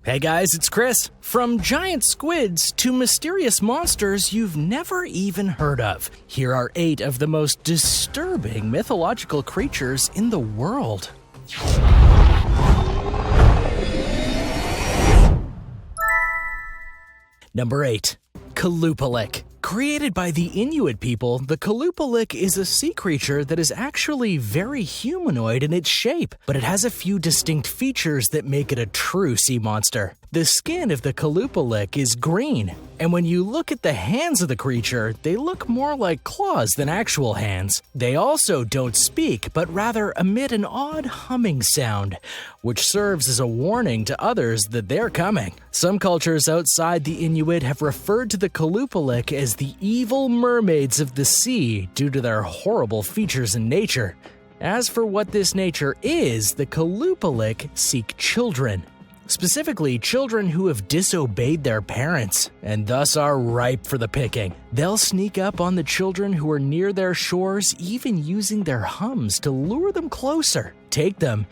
Hey guys, it's Chris. From giant squids to mysterious monsters you've never even heard of, here are 8 of the most disturbing mythological creatures in the world. Number 8. Qalupalik. Created by the Inuit people, the Qalupalik is a sea creature that is actually very humanoid in its shape, but it has a few distinct features that make it a true sea monster. The skin of the Qalupalik is green, and when you look at the hands of the creature, they look more like claws than actual hands. They also don't speak, but rather emit an odd humming sound, which serves as a warning to others that they're coming. Some cultures outside the Inuit have referred to the Qalupalik as the evil mermaids of the sea due to their horrible features in nature. As for what this nature is, the Qalupalik seek children. Specifically, children who have disobeyed their parents and thus are ripe for the picking. They'll sneak up on the children who are near their shores, even using their hums to lure them closer, take them,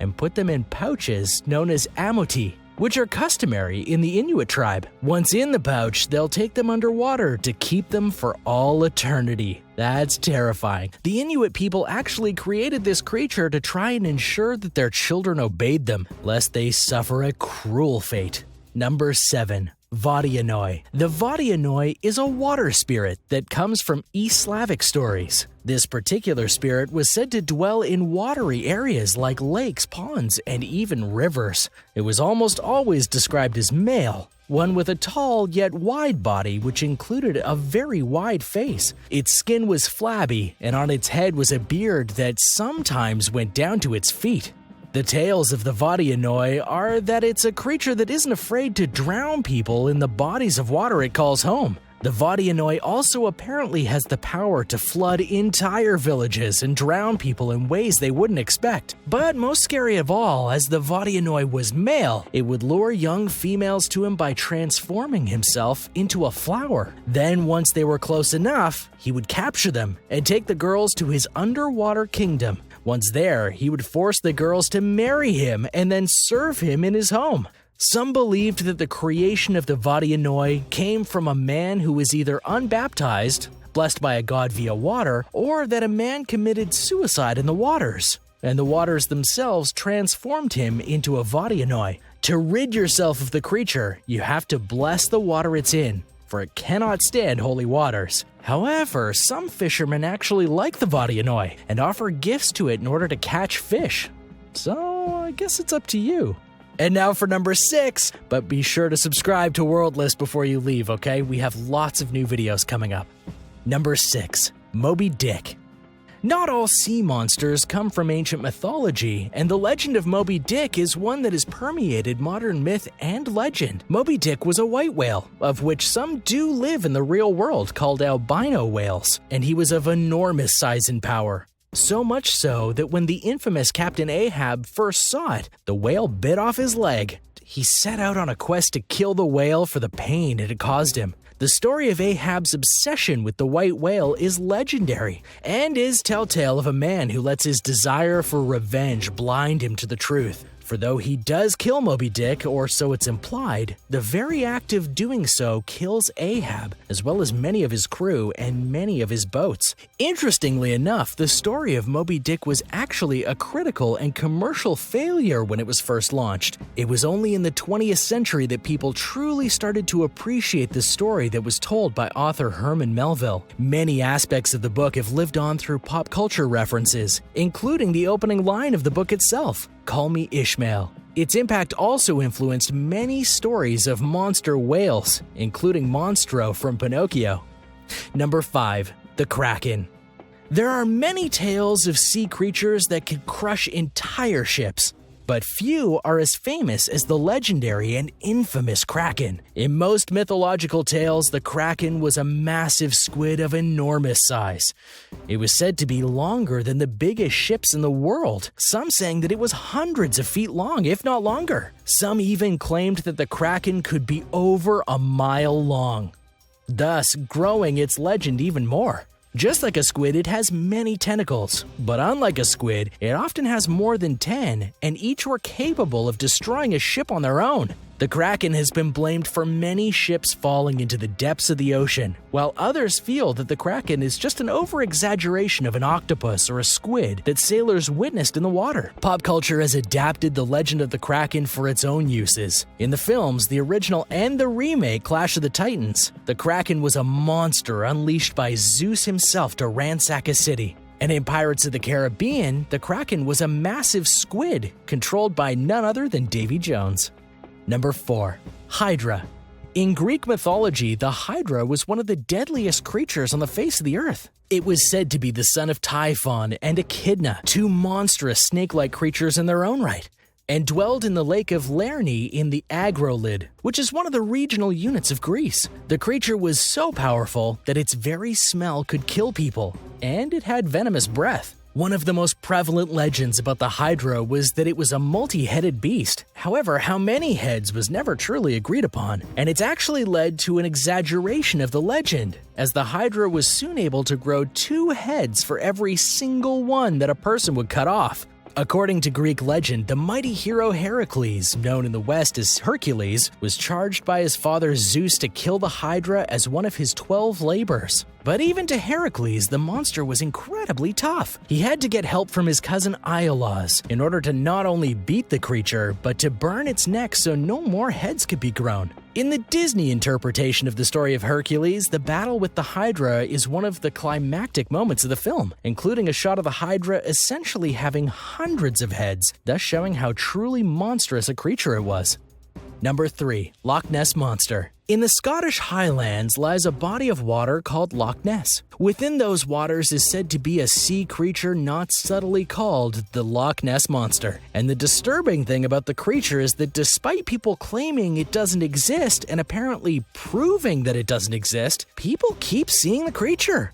and put them in pouches known as amoti, which are customary in the Inuit tribe. Once in the pouch, they'll take them underwater to keep them for all eternity. That's terrifying. The Inuit people actually created this creature to try and ensure that their children obeyed them, lest they suffer a cruel fate. Number 7. Vodyanoy. The Vodyanoy is a water spirit that comes from East Slavic stories. This particular spirit was said to dwell in watery areas like lakes, ponds, and even rivers. It was almost always described as male, one with a tall yet wide body which included a very wide face. Its skin was flabby, and on its head was a beard that sometimes went down to its feet. The tales of the Vodyanoy are that it's a creature that isn't afraid to drown people in the bodies of water it calls home. The Vodyanoy also apparently has the power to flood entire villages and drown people in ways they wouldn't expect. But most scary of all, as the Vodyanoy was male, it would lure young females to him by transforming himself into a flower. Then, once they were close enough, he would capture them and take the girls to his underwater kingdom. Once there, he would force the girls to marry him and then serve him in his home. Some believed that the creation of the Vodyanoy came from a man who was either unbaptized, blessed by a god via water, or that a man committed suicide in the waters, and the waters themselves transformed him into a Vodyanoy. To rid yourself of the creature, you have to bless the water it's in, for it cannot stand holy waters. However, some fishermen actually like the Vodyanoy and offer gifts to it in order to catch fish. So, I guess it's up to you. And now for number 6, but be sure to subscribe to World List before you leave, okay? We have lots of new videos coming up. Number 6. Moby Dick. Not all sea monsters come from ancient mythology, and the legend of Moby Dick is one that has permeated modern myth and legend. Moby Dick was a white whale, of which some do live in the real world, called albino whales, and he was of enormous size and power. So much so that when the infamous Captain Ahab first saw it, the whale bit off his leg. He set out on a quest to kill the whale for the pain it had caused him. The story of Ahab's obsession with the white whale is legendary and is telltale of a man who lets his desire for revenge blind him to the truth. For though he does kill Moby Dick, or so it's implied, the very act of doing so kills Ahab, as well as many of his crew and many of his boats. Interestingly enough, the story of Moby Dick was actually a critical and commercial failure when it was first launched. It was only in the 20th century that people truly started to appreciate the story that was told by author Herman Melville. Many aspects of the book have lived on through pop culture references, including the opening line of the book itself, "Call me Ishmael." Its impact also influenced many stories of monster whales, including Monstro from Pinocchio. Number 5. The Kraken. There are many tales of sea creatures that could crush entire ships, but few are as famous as the legendary and infamous Kraken. In most mythological tales, the Kraken was a massive squid of enormous size. It was said to be longer than the biggest ships in the world, some saying that it was hundreds of feet long, if not longer. Some even claimed that the Kraken could be over a mile long, thus growing its legend even more. Just like a squid, it has many tentacles, but unlike a squid, it often has more than 10, and each were capable of destroying a ship on their own. The Kraken has been blamed for many ships falling into the depths of the ocean, while others feel that the Kraken is just an over-exaggeration of an octopus or a squid that sailors witnessed in the water. Pop culture has adapted the legend of the Kraken for its own uses. In the films, the original and the remake Clash of the Titans, the Kraken was a monster unleashed by Zeus himself to ransack a city. And in Pirates of the Caribbean, the Kraken was a massive squid controlled by none other than Davy Jones. Number 4. Hydra. In Greek mythology, the Hydra was one of the deadliest creatures on the face of the earth. It was said to be the son of Typhon and Echidna, two monstrous snake-like creatures in their own right, and dwelled in the lake of Lerny in the Agrolid, which is one of the regional units of Greece. The creature was so powerful that its very smell could kill people, and it had venomous breath. One of the most prevalent legends about the Hydra was that it was a multi-headed beast. However, how many heads was never truly agreed upon, and it's actually led to an exaggeration of the legend, as the Hydra was soon able to grow 2 heads for every single one that a person would cut off. According to Greek legend, the mighty hero Heracles, known in the West as Hercules, was charged by his father Zeus to kill the Hydra as one of his 12 labors. But even to Heracles, the monster was incredibly tough. He had to get help from his cousin Iolaus in order to not only beat the creature, but to burn its neck so no more heads could be grown. In the Disney interpretation of the story of Hercules, the battle with the Hydra is one of the climactic moments of the film, including a shot of the Hydra essentially having hundreds of heads, thus showing how truly monstrous a creature it was. Number 3. Loch Ness Monster. In the Scottish Highlands lies a body of water called Loch Ness. Within those waters is said to be a sea creature not subtly called the Loch Ness Monster. And the disturbing thing about the creature is that despite people claiming it doesn't exist and apparently proving that it doesn't exist, people keep seeing the creature.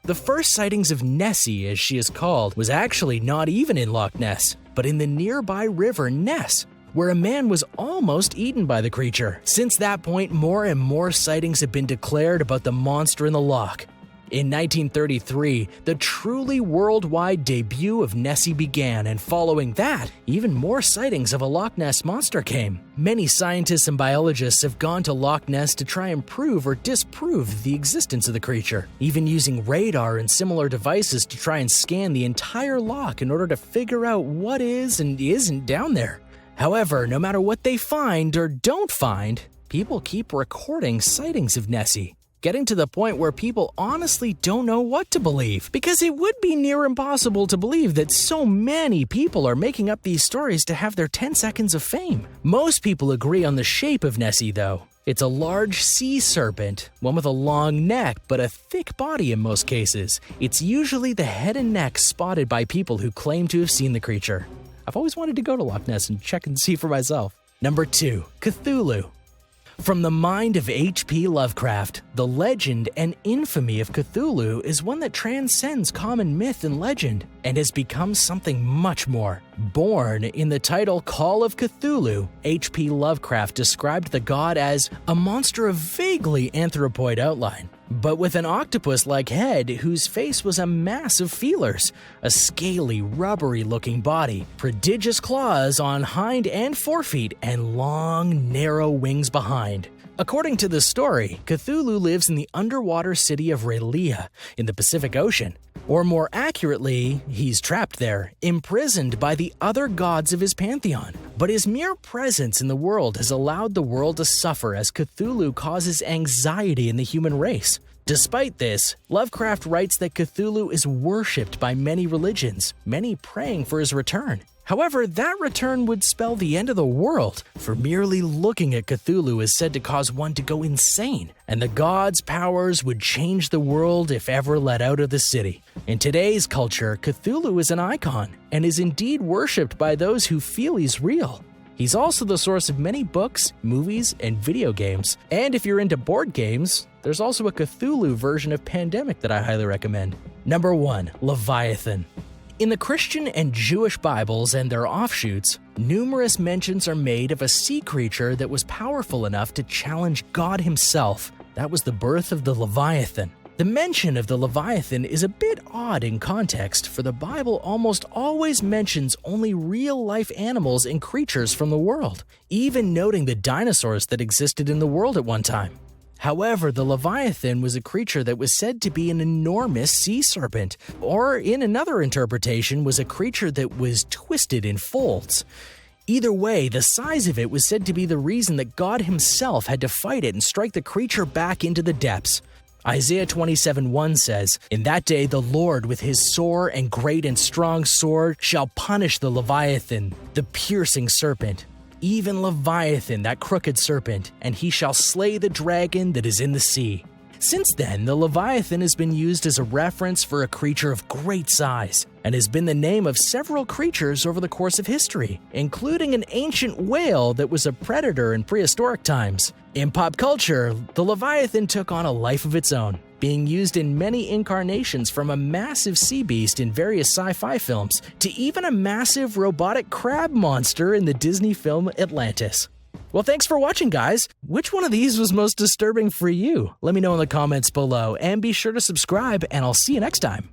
The first sightings of Nessie, as she is called, was actually not even in Loch Ness, but in the nearby river Ness, where a man was almost eaten by the creature. Since that point, more and more sightings have been declared about the monster in the loch. In 1933, the truly worldwide debut of Nessie began, and following that, even more sightings of a Loch Ness Monster came. Many scientists and biologists have gone to Loch Ness to try and prove or disprove the existence of the creature, even using radar and similar devices to try and scan the entire loch in order to figure out what is and isn't down there. However, no matter what they find or don't find, people keep recording sightings of Nessie, getting to the point where people honestly don't know what to believe, because it would be near impossible to believe that so many people are making up these stories to have their 10 seconds of fame. Most people agree on the shape of Nessie, though. It's a large sea serpent, one with a long neck but a thick body in most cases. It's usually the head and neck spotted by people who claim to have seen the creature. I've always wanted to go to Loch Ness and check and see for myself. Number 2. Cthulhu. From the mind of H.P. Lovecraft, the legend and infamy of Cthulhu is one that transcends common myth and legend and has become something much more. Born in the title Call of Cthulhu, H.P. Lovecraft described the god as a monster of vaguely anthropoid outline, but with an octopus-like head whose face was a mass of feelers, a scaly, rubbery-looking body, prodigious claws on hind and forefeet, and long, narrow wings behind. According to the story, Cthulhu lives in the underwater city of R'lyeh in the Pacific Ocean. Or more accurately, he's trapped there, imprisoned by the other gods of his pantheon. But his mere presence in the world has allowed the world to suffer as Cthulhu causes anxiety in the human race. Despite this, Lovecraft writes that Cthulhu is worshipped by many religions, many praying for his return. However, that return would spell the end of the world, for merely looking at Cthulhu is said to cause one to go insane, and the god's powers would change the world if ever let out of the city. In today's culture, Cthulhu is an icon, and is indeed worshipped by those who feel he's real. He's also the source of many books, movies, and video games. And if you're into board games, there's also a Cthulhu version of Pandemic that I highly recommend. Number 1. Leviathan. In the Christian and Jewish Bibles and their offshoots, numerous mentions are made of a sea creature that was powerful enough to challenge God himself. That was the birth of the Leviathan. The mention of the Leviathan is a bit odd in context, for the Bible almost always mentions only real-life animals and creatures from the world, even noting the dinosaurs that existed in the world at one time. However, the Leviathan was a creature that was said to be an enormous sea serpent, or in another interpretation was a creature that was twisted in folds. Either way, the size of it was said to be the reason that God himself had to fight it and strike the creature back into the depths. Isaiah 27:1 says, "In that day the Lord with his sore and great and strong sword shall punish the Leviathan, the piercing serpent, even Leviathan, that crooked serpent, and he shall slay the dragon that is in the sea." Since then, the Leviathan has been used as a reference for a creature of great size, and has been the name of several creatures over the course of history, including an ancient whale that was a predator in prehistoric times. In pop culture, the Leviathan took on a life of its own, being used in many incarnations, from a massive sea beast in various sci-fi films to even a massive robotic crab monster in the Disney film Atlantis. Well, thanks for watching, guys. Which one of these was most disturbing for you? Let me know in the comments below, and be sure to subscribe, and I'll see you next time.